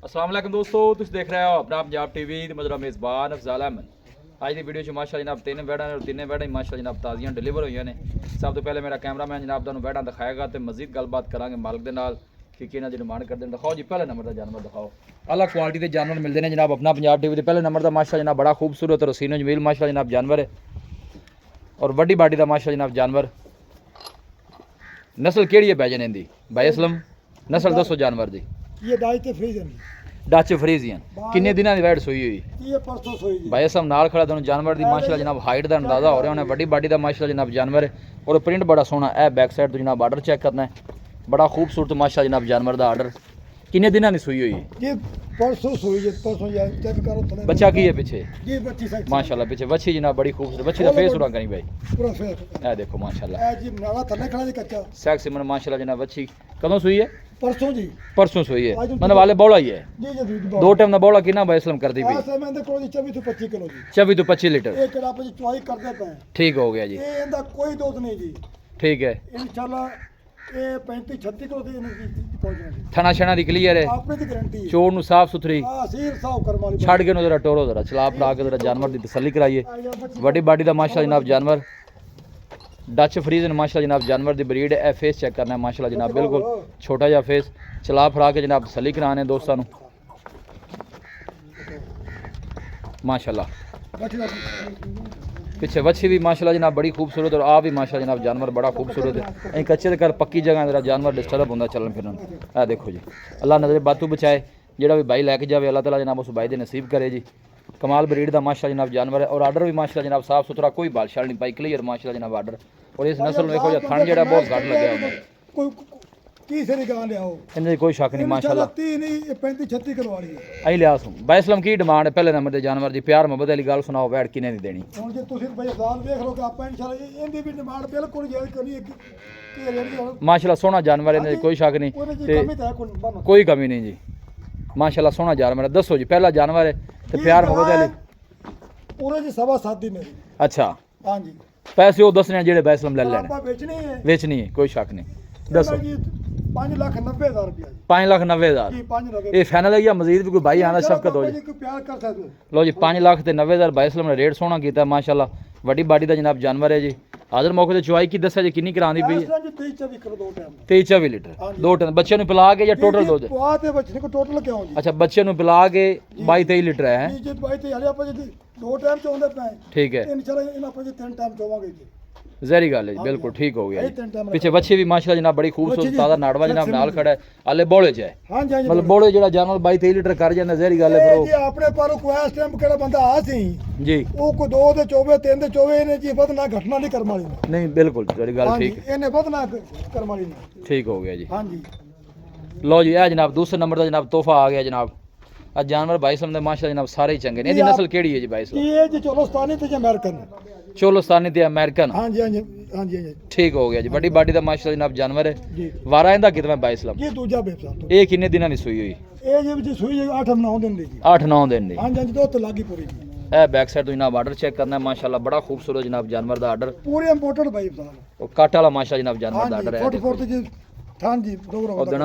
अस्सलाम वालेकुम दोस्तों, तुम देख रहे हो अपना पंजाब टीवी ते मजरा मेज़बान अफजाल अहमद। अज की वीडियो माशाअल्लाह जनाब तीन वैड़ा ने और तीनों वैड़ा माशाअल्लाह जनाब ताज़ियां डिलीवर हुई ने। सब तो पहले मेरा कैमरामैन जनाब तुहानू वैड़ा दिखाएगा तो मजीद गलबात करांगे मालिक के नाल कि किन्हां दी डिमांड करते हैं। दिखाओ जी पहले नंबर का जानवर दिखाओ। अलग क्वालिटी के जानवर मिलते हैं जनाब अपना पंजाब टीवी के पहले नंबर का माशाअल्लाह जनाब बड़ा खूबसूरत रसीनो जमील माशाअल्लाह जनाब जानवर है और वड्डी बाडी का माशाअल्लाह जनाब जानवर। नस्ल केड़ी है बैजन इनदी भाई असलम? नस्ल दसो जानवर दी। ये डाइट फ्रीजन डच फ्रीजियन किन्ने दिनों की वैट सोई हुई? ये परसों सोई जी। भाई साहब नाल खड़ा दोनों जानवर की माशाअल्लाह जनाब हाइट का अंदाजा हो रहा है। वड्डी बाडी का माशाअल्लाह जनाब जानवर है और प्रिंट बड़ा सोहना है। बैक साइड तो जनाब आर्डर चेक करना है, बड़ा खूबसूरत माशाअल्लाह जनाब जानवर का आर्डर। किन्ने दिनों की सोई हुई? ये परसों सोई जी, परसों यार चेक करो थोड़ा। बच्चा की है पीछे? ये बच्ची साइड माशाअल्लाह पीछे बच्ची जनाब बड़ी खूबसूरत। बच्ची का फेस उड़ा करी भाई, पूरा फेस ए देखो माशाअल्लाह ए जी नाला थल्ले खड़ा जी कच्चा सेक्सी मन माशाअल्लाह जनाब। बच्ची कदों सोई है? परसों जी। परसों सोई है। मैंने वाले बौला ही है जी जी दूध दो टाइम का बौला कितना भाई असलम कर दी भी? ऐसे मैं को जी 24 से 25 किलो जी। 24 तो 25 लीटर ये किड़ा पे चुआई करदे पे ठीक हो गया जी। ये इंदा कोई दोष नहीं जी। ठीक है इंशाल्लाह ये 35 36 किलो दी पहुंचना जी। थना छना दी क्लियर है, आपने दी गारंटी है। चोर नु साफ सुथरी हां सीर साफ करवा ली छड़ के नु जरा टोरो जरा चला फड़ा के जरा जानवर की तसल्ली कराइए। वड्डी बाडी का माशाअल्लाह जनाब जानवर। डच फ्रीजन माशाअल्लाह जनाब जानवर की ब्रीड है। फेस चेक करना है माशाअल्लाह जनाब, बिल्कुल छोटा जा फेस। चला फड़ा के जनाब तसल्ली कराने दोस्तों नु माशाअल्लाह। पीछे वच्छी भी माशाअल्लाह जनाब बड़ी खूबसूरत और आ भी माशाअल्लाह जनाब जानवर बड़ा खूबसूरत है। अं कच्चे घर पक्की जगह जरा जानवर डिस्टर्ब होंगे चलन फिरन। ए देखो जी अल्लाह नजर बातू बचाए, जेड़ा भी भाई लैके जाए अल्लाह ताला जनाब उस भाई दे नसीब करे जी। कमाल ब्रीड का माशाअल्लाह जनाब जानवर है और आर्डर भी माशाअल्लाह जनाब साफ सुथरा, कोई बाल शाल नहीं पाई, क्लियर माशाअल्लाह जनाब आर्डर। और इस नस्ल में देखो थन जेड़ा बहुत घट लगे हुआ कोई तीसरी गां ले आओ इन्हें कोई शक नहीं माशाअल्लाह। 30 नहीं 35 36 किलो वाली है। अं लिया भाई असलम की डिमांड है पहले नंबर के जानवर की? प्यार मोहब्बत वाली गल सुनाओ, वैट किने दी देनी? ਹੁਣ ਜੇ ਤੁਸੀਂ ਭਾਈ ਸਾਲ ਵੇਖ ਲਓ ਕਿ ਆਪਾਂ ਇਨਸ਼ਾਅੱਲਾ ਇਹਦੀ ਵੀ ਡਿਮਾਂਡ ਬਿਲਕੁਲ ਜੇ ਕਰੀ ਕਿ ਜਿਹੜੀ माशाअल्लाह सोहना जानवर है, कोई शक नहीं ਉਹਦੇ ते ਚ ਕਮੀ ਤਾਂ ਹੈ ਕੋਈ ਬਣ कोई कमी नहीं जी। माशाअल्लाह सोहना जानवर है। दसो जी पहला जानवर है ते प्यार मोहब्बत वाली। ਪੂਰੇ ਜੀ ਸਵਾ ਸਾਦੀ ਮੇਰੀ। अच्छा ਹਾਂਜੀ पैसे वो दसने जेड़े बैसलम ले लेने ਆਪਾਂ ਵੇਚਣੀ ਹੈ वेचनी है, कोई शक नहीं। दसो ਜੀ 5,90,000 ਰੁਪਏ ਜੀ। 5,90,000 ਜੀ 5,90,000 ये फाइनल है या मजीद भी कोई भाई आना शफकत हो जी? ਕੋਈ ਪਿਆਰ ਕਰ ਸਕਦੇ ਹੋ। लो जी 5,90,000 बैसलम ने रेट सोहना किया माशाअल्लाह। वड्डी बाडी का जनाब जानवर है जी। हाजिर मौके ते चुवाई की दसा जी किन्नी करांदी पई? ਇਸ ਤਰ੍ਹਾਂ ਜੀ 23 ਕਿਲੋ ਦੋ ਟਾਈਮ 23-24 लीटर दो टन बच्चे नु पिला के या टोटल दुध? ਪਵਾ ਤੇ ਬੱਚੇ ਕੋ ਟੋਟਲ ਕਿਉਂ ਜੀ? अच्छा बच्चे नु पिला के 22-23 लीटर है ਜੀ ਜੇ ਬਾਈ ਤੇ ਹਲੇ ਆਪਾਂ ਜੀ ਦੋ ਟਾਈਮ ਚੋਂਦੇ ਪਏ ठीक है। ਇਨਸ਼ਾਅੱਲਾ ਇਹਨਾਂ ਆਪਾਂ ਜੀ ਤਿੰਨ ਟਾਈਮ ਚੋਵਾਂਗੇ ਜੀ। जहरी गल है जी, बिल्कुल ठीक हो गया ਇਹ जी। ਤਿੰਨ ਟਾਈਮ पीछे बच्चे भी माशाअल्लाह जनाब बड़ी खूबसूरत ताजा नाड़वा जनाब नाल खड़ा है। हाले बोले च है ਹਾਂਜੀ ਹਾਂਜੀ मतलब बोले जेड़ा जानवर 22-23 लीटर कर जांदा, जहरी गल है ਇਹ फिर ਜੀ ਆਪਣੇ ਪਰ ਕੋਈ ਇਸ ਟਾਈਮ ਕਿਹੜਾ ਬੰਦਾ ਆ ਸੀ वो जी ਉਹ ਕੋ ਦੋ ਦੇ 24 ਤਿੰਨ ਦੇ 24 ਇਹਨੇ ਜੀ ਵਧਣਾ ਘਟਣਾ ਨਹੀਂ ਕਰਮ ਵਾਲੀ ਨੇ। नहीं बिल्कुल जहरी गल ਹਾਂਜੀ ठीक है, ਇਹਨੇ ਵਧਣਾ ਕਰਮ ਵਾਲੀ ਨੇ। ठीक हो गया जी। ਹਾਂਜੀ लो जी ए जनाब दूसरे नंबर का जनाब तोहफा आ गया जनाब। आज जानवर भाई साहब दे माशाअल्लाह जनाब सारे ही चंगे ने। इहदी नस्ल केड़ी है जी भाई साहब? ਇਹ ਜੀ ਚੋਲਸਤਾਨੀ ਤੇ ਜੀ ਅਮਰੀਕਨ। चोलोस्तानी ते अमेरिकन ਹਾਂਜੀ ਹਾਂਜੀ ਹਾਂਜੀ ਹਾਂਜੀ ठीक हो गया जी। बड़ी बाडी का माशाअल्लाह जनाब जानवर है। ਜੀ वारा इंदा कितना भाई साहब? ਇਹ ਦੂਜਾ ਬੇਬਸਾ ਤੋਂ ये किन्ने दिनां दी सुई हुई? ਇਹ ਜੀ ਸੂਈ ਜੀ 8 9 ਦਿਨ ਦੀ ਜੀ। 8-9 दिन दी। ਹਾਂਜੀ ਹਾਂਜੀ ਦੋ ਤੇ ਲੱਗੀ ਪੂਰੀ ਜੀ। ए बैक साइड तो जनाब आर्डर चेक करना है माशाअल्लाह बड़ा खूबसूरत जनाब जानवर का आर्डर ਪੂਰੇ ਇੰਪੋਰਟਡ ਬਾਈ ਸਾਹਿਬ। और काट वाला माशा जनाब जानवर का ਹਾਂਜੀ आर्डर है। 44 ਤੇ ਜੀ ਥਾਂ ਜੀ ਦੋ ਰੋ और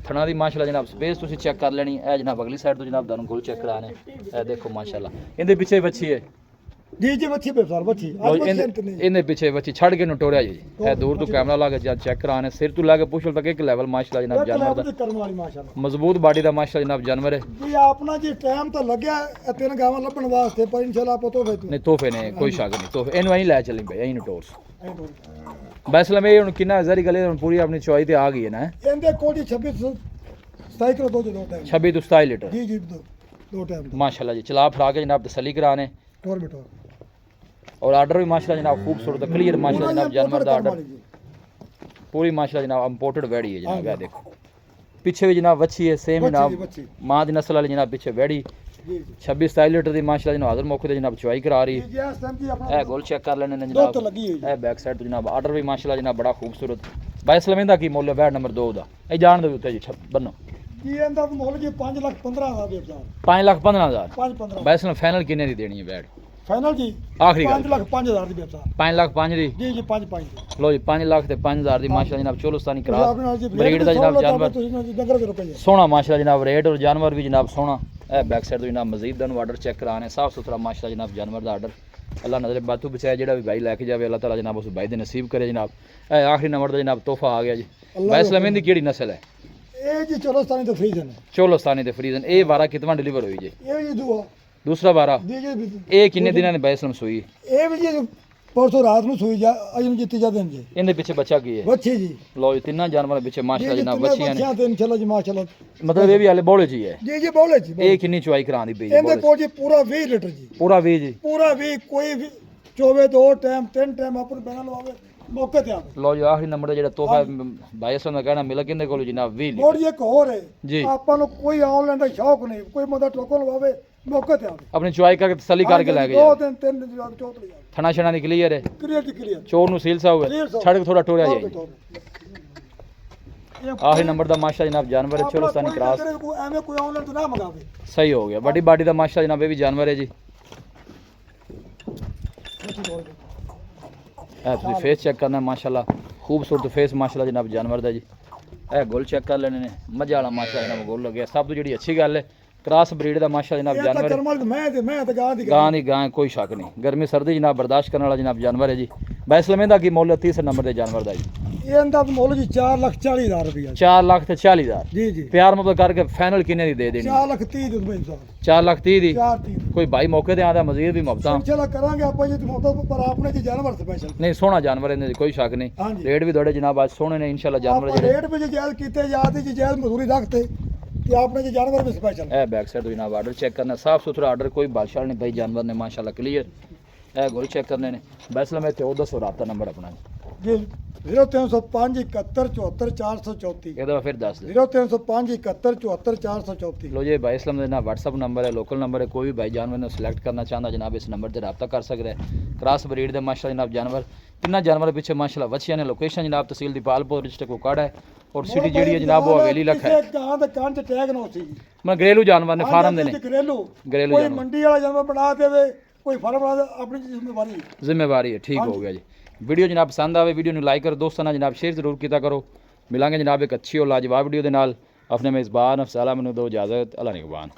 थना दी माशाअल्लाह जनाब स्पेस तुसी चेक कर लेनी है जनाब। अगली साइड तो जनाब दानू गोल चेक कराने ए देखो माशाअल्लाह। इनदे पीछे बच्ची है ਜੀ ਜੀ ਬੱਚੀ ਬੇਬਸਾ ਬੱਚੀ ਅੱਜ ਬੱਚੀ ਨਹੀਂ इनदे पीछे बच्ची छड़ के नटोरिया जी। ए दूर तो कैमरा ला के चेक कराने सिर तो लाके पुछल तक एक लेवल माशाअल्लाह जनाब जानवर दा ਕਰਮ ਵਾਲੀ ਮਾਸ਼ਾਅੱਲਾ। मजबूत बॉडी दा माशाअल्लाह जनाब जानवर है। ਜੀ ਆਪਣਾ ਜੀ ਟਾਈਮ ਤਾਂ ਲੱਗਿਆ ਇਹ ਤਿੰਨ ਗਾਵਾਂ ਲੱਭਣ ਵਾਸਤੇ ਪਰ ਇਨਸ਼ਾਅੱਲਾ ਆਪਾਂ ਤੋਂ ਵੇਚ नहीं तोहफे ने कोई शक नहीं तोहफे इनू ही लै चली भाई यही नटोर्स बैसलम ये हुन किन्ना जरी गले हुन पूरी अपनी चॉइस ते आ गई है ना। ਇਹਦੇ ਕੋਲ ਜੀ 26 27 ਕਿਲੋ ਦੋ ਦੋ ਟਾਈਮ 26 तो 27 लीटर ਜੀ ਜੀ ਦੋ ਟਾਈਮ माशाअल्लाह जी। चला फड़ा के जनाब तसल्ली कराने टोर बेटो और आर्डर भी माशाअल्लाह जनाब खूबसूरत क्लियर माशाअल्लाह जनाब जानवर का आर्डर पूरी माशाअल्लाह जनाब इंपोर्टेड वैड़ी है जनाब। ये देखो पीछे भी जनाब वच्छी है सेम जनाब बच्ची मां दी नस्ल वाली जनाब पीछे वैड़ी जी जी 26-27 लीटर दी माशाअल्लाह जनाब हाजिर मौके ते जनाब चुवाई करा रही है। जी इस टाइम की अपना ए गोल चेक कर लेने ने दो जनाब। तो लगी हुई ए बैक साइड तो जनाब आर्डर भी माशाअल्लाह जनाब बड़ा खूबसूरत। बाई सलमें दा की मुੱਲ है वैट नंबर 2 दा? ए जान दो उत्ते जी बन्नो ਜੀ ਇਹਦਾ ਮੁੱਲ ਜੀ 5,15,000 ਦੇ ਬਜ਼ਾਰ 5,15,000। 5-15 बाई सलम फाइनल किन्ने दी देनी है वैट? ਫਾਈਨਲ ਜੀ ਆਖਰੀ ਗੱਲ 5 ਲੱਖ 5000 ਦੀ ਬੇਚਾ 5 ਲੱਖ 5 ਦੀ ਜੀ ਜੀ 5 ਦੀ ਲੋ ਜੀ 5 ਲੱਖ ਤੇ 5000 ਦੀ ਮਾਸ਼ਾਅੱਲਾ ਜਨਾਬ ਚੋਲਸਤਾਨੀ ਤੁਸੀਂ ਕਰਾਸ ਆਪਣੇ ਨਾਲ ਜੀ ਬਰੀਡ ਦਾ ਜਨਾਬ ਜਾਨਵਰ ਤੁਸੀਂ ਡੰਗਰ ਦੇ ਰੁਪਏ ਸੋਹਣਾ ਮਾਸ਼ਾਅੱਲਾ ਜਨਾਬ ਰੇਟ ਔਰ ਜਾਨਵਰ ਵੀ ਜਨਾਬ ਸੋਹਣਾ ਇਹ ਬੈਕ ਸਾਈਡ ਤੋਂ ਜਨਾਬ ਮਜ਼ੀਦ ਦਾ ਨੂੰ ਆਰਡਰ ਚੈੱਕ ਕਰਾਣੇ ਸਾਫ ਸੁਥਰਾ ਮਾਸ਼ਾਅੱਲਾ ਜਨਾਬ ਜਾਨਵਰ ਦਾ ਆਰਡਰ ਅੱਲਾਹ ਨਜ਼ਰ ਬਾਤੂ ਬਚਾਇਆ ਜਿਹੜਾ ਵੀ ਭਾਈ ਲੈ ਕੇ ਜਾਵੇ ਅੱਲਾਹ ਤਾਲਾ ਜਨਾਬ ਉਸ ਭਾਈ ਦੇ ਨਸੀਬ ਕਰੇ ਜਨਾਬ ਇਹ ਆਖਰੀ ਨੰਬਰ ਦਾ ਜਨਾਬ ਤੋਹਫਾ ਆ ਗਿਆ ਜੀ ਬੈਸਲਮੈਨ ਦੀ ਕਿਹੜੀ ਨਸਲ ਹੈ ਇਹ ਜੀ ਚੋਲਸਤਾਨੀ ਤੋਂ ਫਰੀਜ਼ਨ ਹੈ ਚੋਲਸਤਾਨੀ ਤੇ ਫਰੀਜ਼ਨ ਇਹ ਵਾਰਾ ਕਿਤਨਾ ਡਿਲੀਵਰ ਹੋਈ ਜੀ ਇਹ ਜੀ ਦੁਆ ਦੂਸਰਾ ਵਾਰਾ ਦੀ ਜੀ ਇਹ ਕਿੰਨੇ ਦਿਨਾਂ ਨੇ ਬੈਸਲਮ ਸੂਈ ਇਹ ਵੀ ਜੀ ਪਰਸੋਂ ਰਾਤ ਨੂੰ ਸੂਈ ਜਾ ਅਜ ਨੂੰ ਜਿੱਤੀ ਜਾਂਦੇ ਨੇ ਜੀ ਇਹਦੇ ਪਿੱਛੇ ਬੱਚਾ ਕੀ ਹੈ ਬੱਚੀ ਜੀ ਲੋ ਜੀ ਤਿੰਨਾਂ ਜਾਨਵਰਾਂ ਦੇ ਪਿੱਛੇ ਮਾਸ਼ਾਅੱਲਾ ਜਨਾਬ ਬੱਚੀਆਂ ਨੇ ਬੱਚਿਆਂ ਤੇ ਇਨਸ਼ਾਅੱਲਾ ਜੀ ਮਾਸ਼ਾਅੱਲਾ ਮਤਲਬ ਇਹ ਵੀ ਹਾਲੇ ਬੋਲੇ ਜੀ ਹੈ ਜੀ ਜੀ ਬੋਲੇ ਜੀ ਇਹ ਕਿੰਨੀ ਚੁਆਈ ਕਰਾਉਂਦੀ ਪਈ ਇਹਦੇ ਕੋਲ ਜੀ ਪੂਰਾ 20 ਲੀਟਰ ਜੀ ਪੂਰਾ 20 ਜੀ ਪੂਰਾ 20 ਕੋਈ ਵੀ ਚੋਵੇ 2 ਟਾਈਮ 3 ਟਾਈਮ ਆਪਣ ਬੈਣਾ ਲਵਾਵੇ ਮੌਕੇ ਤੇ ਆਵੇ ਲੋ ਜੀ ਆਖਰੀ ਨੰਬਰ ਦਾ ਜਿਹੜਾ ਤੋਹਫਾ ਭਾਈ ਅਸਲ ਦਾ ਕਹਿਣਾ ਮਿਲ ਕਿੰਨੇ ਕੋਲ ਜਨਾਬ 20 ਹੋਰ ਜੀ ਇੱਕ ਹੋਰ ਹੈ ਜੀ ਆਪਾਂ ਨੂੰ ਕੋਈ ਆਨਲਾਈਨ ਦਾ ਸ਼ੌਕ ਨਹੀਂ ਕੋਈ ਮਦਾ ਟੋਕਨ ਲਵਾਵੇ ਮੌਕੇ ਤੇ ਆਵੇ ਆਪਣੀ ਚੁਆਈ ਕਰਕੇ ਤਸੱਲੀ ਕਰਕੇ ਲੈ ਕੇ 2 ਜਾ ਦਿਨ 3 ਦਿਨ ਬਾਅਦ ਚੌਥ ਲਈ ਆਵੇ ਥਣਾ ਛਣਾ ਦੀ ਕਲੀਅਰ ਹੈ ਕਲੀਅਰ ਜੀ ਕਲੀਅਰ ਚੋਰ ਨੂੰ ਸੀਲ ਸਾਹਿਬ Clear ਹੈ ਸਾਹਿਬ। ਸੜਕ ਥੋੜਾ ਟੋਰਿਆ ਜਾਏ ਆਖਰੀ ਨੰਬਰ ਦਾ ਮਾਸ਼ਾ ਜਨਾਬ ਜਾਨਵਰ ਹੈ ਚੋਲਸਤਾਨੀ ਕਰਾਸ ਐਵੇਂ ਕੋਈ ਆਨਲਾਈਨ ਤੋਂ ਨਾ ਮੰਗਾਵੇ ਸਹੀ ਹੋ ਗਿਆ ਵੱਡੀ ਬਾਡੀ ਦਾ ਮਾਸ਼ਾ ਜਨਾਬ ਇਹ ਵੀ ਜਾਨਵਰ ਹੈ ਜੀ ਇਹ ਤੁਸੀਂ ਫੇਸ ਚੈੱਕ ਕਰਨਾ ਮਾਸ਼ਾਅੱਲਾ ਖੂਬਸੂਰਤ ਫੇਸ ਮਾਸ਼ਾਅੱਲਾ ਜਨਾਬ ਜਾਨਵਰ ਦਾ ਜੀ ਇਹ ਗੁੱਲ ਚੈੱਕ ਕਰ ਲੈਣੇ ਨੇ ਮੱਝਾਂ ਵਾਲਾ ਮਾਸ਼ਾ ਜਨਾਬ ਗੁੱਲ ਲੱਗਿਆ ਸਭ ਤੋਂ ਜਿਹੜੀ ਅੱਛੀ ਗੱਲ ਹੈ ਕ੍ਰਾਸ ਬਰੀਡ ਦਾ ਮਾਸ਼ਾ ਜਨਾਬ ਇਹ ਤਾਂ ਜਾਨਵਰ ਹੈ ਕਰਮਾਂ ਦੀ ਮੈਂ ਤੇ ਗਾਂ ਦੀ ਗਾਂ ਦੀ ਗਾਂ ਕੋਈ ਸ਼ੱਕ ਨਹੀਂ ਗਰਮੀ ਸਰਦੀ ਜਨਾਬ ਬਰਦਾਸ਼ਤ ਕਰਨ ਵਾਲਾ ਜਨਾਬ ਜਾਨਵਰ ਹੈ ਜੀ ਬੈਸਲਮੇ ਦਾ ਕੀ ਮੁੱਲ ਹੈ 30 ਨੰਬਰ ਦੇ ਜਾਨਵਰ ਦਾ ਜੀ ਇਹਦਾ ਮੁੱਲ ਜੀ 4,40,000 ਰੁਪਇਆ 4 ਲੱਖ ਤੇ 40,000 ਜੀ ਜੀ ਪਿਆਰ ਮੁਹੱਬਤ ਕਰਕੇ ਫਾਈਨਲ ਕਿੰਨੇ ਦੀ ਦੇ ਦੇਣੀ 4,30,000 ਦੇ ਦੁਬਈ ਸਾਹਿਬ 4 ਲੱਖ 30 ਦੀ 4,30,000 ਕੋਈ ਭਾਈ ਮੌਕੇ ਤੇ ਆਂਦਾ ਮਜ਼ੀਦ ਵੀ ਮੁਹੱਬਤਾਂ ਚਲਾ ਕਰਾਂਗੇ ਆਪਾਂ ਜੀ ਤੁਹਾਨੂੰ ਪਰ ਆਪਣੇ ਜੀ ਜਾਨਵਰ ਸਪੈਸ਼ਲ ਨਹੀਂ ਸੋਹਣਾ ਜਾਨਵਰ ਇਹਦੇ 'ਚ ਕੋਈ ਸ਼ੱਕ ਨਹੀਂ ਹਾਂਜੀ। ਰੇਟ ਵੀ ਤੁਹਾਡੇ ਜਨਾਬ ਅੱਜ ਸੋਹਣੇ ਨੇ ਇਨਸ਼ਾਅੱਲਾ ਜਾਨਵਰ ਆਪਾਂ ਜਿਹੜੇ ਰੇਟ ਵੀ ਜੀ ਜਾਇਜ਼ ਕੀਤੇ ਜਾਂਦੇ ਜੀ ਜਾਇਜ਼ ਮਜ਼ਦੂਰੀ ਰੱਖਤੇ ਤੇ ਆਪਣੇ ਜੀ ਜਾਨਵਰ ਵੀ ਸਪੈਸ਼ਲ ਇਹ ਬੈਕ ਸਾਈਡ ਤੋਂ ਜਨਾਬ ਆਰਡਰ ਚੈੱਕ ਕਰਨਾ ਸਾਫ ਸੁਥਰਾ ਆਰਡਰ ਕੋਈ ਬਾਦਸ਼ਾਹ ਨਹੀਂ ਭਾਈ ਜਾਨਵਰ ਨੇ ਮਾਸ਼ਾਅੱਲਾ ਕਲੀਅਰ ਇਹ ਗੋਲ ਚੈੱਕ ਕਰਨੇ ਨੇ ਬੈਸਲਮ ਇੱਥੇ ਉਹ ਦੱਸੋ ਰਾਬਤਾ ਨੰਬਰ ਆਪਣਾ ਜੀ 0305 71 74 434 ਇਹਦਾ ਫਿਰ ਦੱਸ ਦੇ 0305 71 74 434 ਲੋ ਜੀ ਭਾਈ ਇਸਲਾਮ ਦਾ ਨਾ WhatsApp ਨੰਬਰ ਹੈ ਲੋਕਲ ਨੰਬਰ ਹੈ ਕੋਈ ਵੀ ਭਾਈ ਜਾਨਵਰ ਨੂੰ ਸਿਲੈਕਟ ਕਰਨਾ ਚਾਹੁੰਦਾ ਜਨਾਬ ਇਸ ਨੰਬਰ ਤੇ ਰਾਬਤਾ ਕਰ ਸਕਦਾ ਹੈ ਕ੍ਰਾਸ ਬਰੀਡ ਦੇ ਮਾਸ਼ਾਅੱਲਾ ਜਨਾਬ ਜਾਨਵਰ ਤਿੰਨਾਂ ਜਾਨਵਰਾਂ ਪਿੱਛੇ ਮਾਸ਼ਾਅੱਲਾ ਵੱਛੀਆਂ ਨੇ ਲੋਕੇਸ਼ਨ ਜਨਾਬ ਤਹਿਸੀਲ ਦੀਪਾਲਪੁਰ ਡਿਸਟ੍ਰਿਕਟ ਕੋਕਾੜਾ ਹੈ ਔਰ ਸਿਟੀ ਜਿਹੜੀ ਹੈ ਜਨਾਬ ਉਹ ਹਵੇਲੀ ਲੱਖ ਹੈ ਗਾਂ ਦੇ ਕੰਨ ਤੇ ਟੈਗ ਨਾ ਹੋਸੀ ਜੀ ਮੈਂ ਘਰੇਲੂ ਜਾਨਵਰ ਨੇ ਫਾਰਮ ਦੇ ਨੇ ਘਰੇਲੂ ਘਰੇਲੂ ਕੋਈ ਜਾਨਵਰ ਮੰਡੀ ਵਾਲਾ ਜਾਨਵਰ ਬਣਾ ਦੇਵੇ ਕੋਈ ਫਾਰਮ ਬਣਾ ਦੇ ਆਪਣੀ ਜ਼ਿੰਮੇਵਾਰੀ ਹੈ ਜ਼ਿੰਮੇਵਾਰੀ ਹੈ ਠੀਕ ਹੋ ਗਿਆ ਜੀ ਵੀਡੀਓ ਜਨਾਬ ਪਸੰਦ ਆਵੇ ਵੀਡੀਓ ਨੂੰ ਲਾਈਕ ਕਰੋ ਦੋਸਤਾਂ ਨਾਲ ਜਨਾਬ ਸ਼ੇਅਰ ਜ਼ਰੂਰ ਕੀਤਾ ਕਰੋ ਮਿਲਾਂਗੇ ਜਨਾਬ ਇੱਕ ਅੱਛੀ ਔਰ ਲਾਜਵਾਬ ਵੀਡੀਓ ਦੇ ਨਾਲ ਆਪਣੇ ਮੇਜ਼ਬਾਨ ਅਫਜ਼ਾਲਾ ਮੈਨੂੰ ਦਿਓ ਇਜਾਜ਼ਤ ਅੱਲਾ ਨਿਗਹਬਾਨ